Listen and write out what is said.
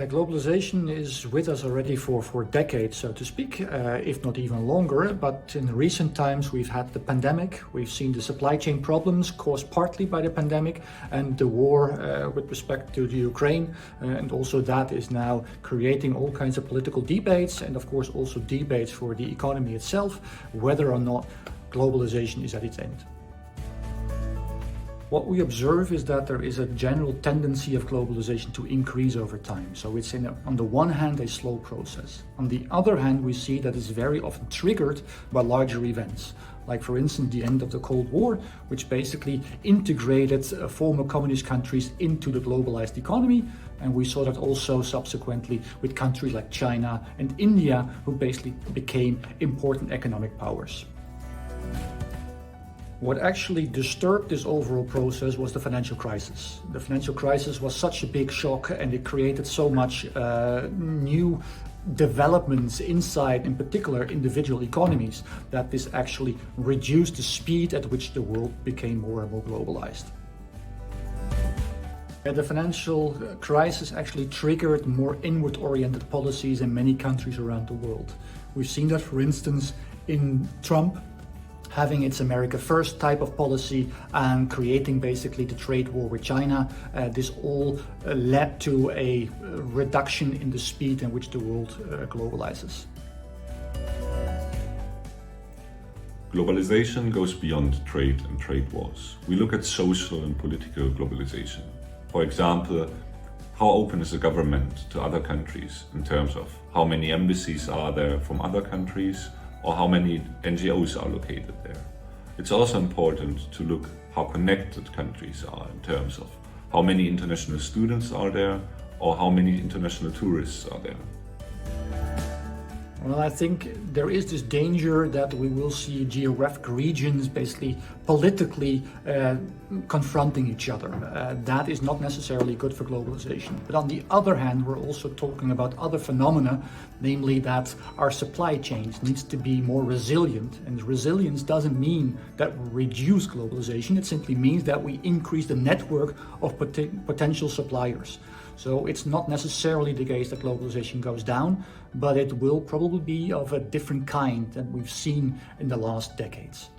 Globalization is with us already for decades, so to speak, if not even longer. But in recent times, we've had the pandemic. We've seen the supply chain problems caused partly by the pandemic and the war with respect to the Ukraine. And also that is now creating all kinds of political debates and, of course, also debates for the economy itself, whether or not globalization is at its end. What we observe is that there is a general tendency of globalization to increase over time. So it's on the one hand a slow process. On the other hand, we see that it's very often triggered by larger events. Like for instance, the end of the Cold War, which basically integrated former communist countries into the globalized economy. And we saw that also subsequently with countries like China and India, who basically became important economic powers. What actually disturbed this overall process was the financial crisis. The financial crisis was such a big shock and it created so much new developments inside, in particular, individual economies, that this actually reduced the speed at which the world became more and more globalized. The financial crisis actually triggered more inward-oriented policies in many countries around the world. We've seen that, for instance, in Trump having its America First type of policy and creating basically the trade war with China. This all led to a reduction in the speed in which the world globalizes. Globalization goes beyond trade and trade wars. We look at social and political globalization. For example, how open is a government to other countries in terms of how many embassies are there from other countries, or how many NGOs are located there. It's also important to look how connected countries are in terms of how many international students are there or how many international tourists are there. Well, I think there is this danger that we will see geographic regions basically politically confronting each other. That is not necessarily good for globalization. But on the other hand, we're also talking about other phenomena, namely that our supply chains needs to be more resilient. And resilience doesn't mean that we reduce globalization. It simply means that we increase the network of potential suppliers. So it's not necessarily the case that globalization goes down, but it will probably be of a different kind than we've seen in the last decades.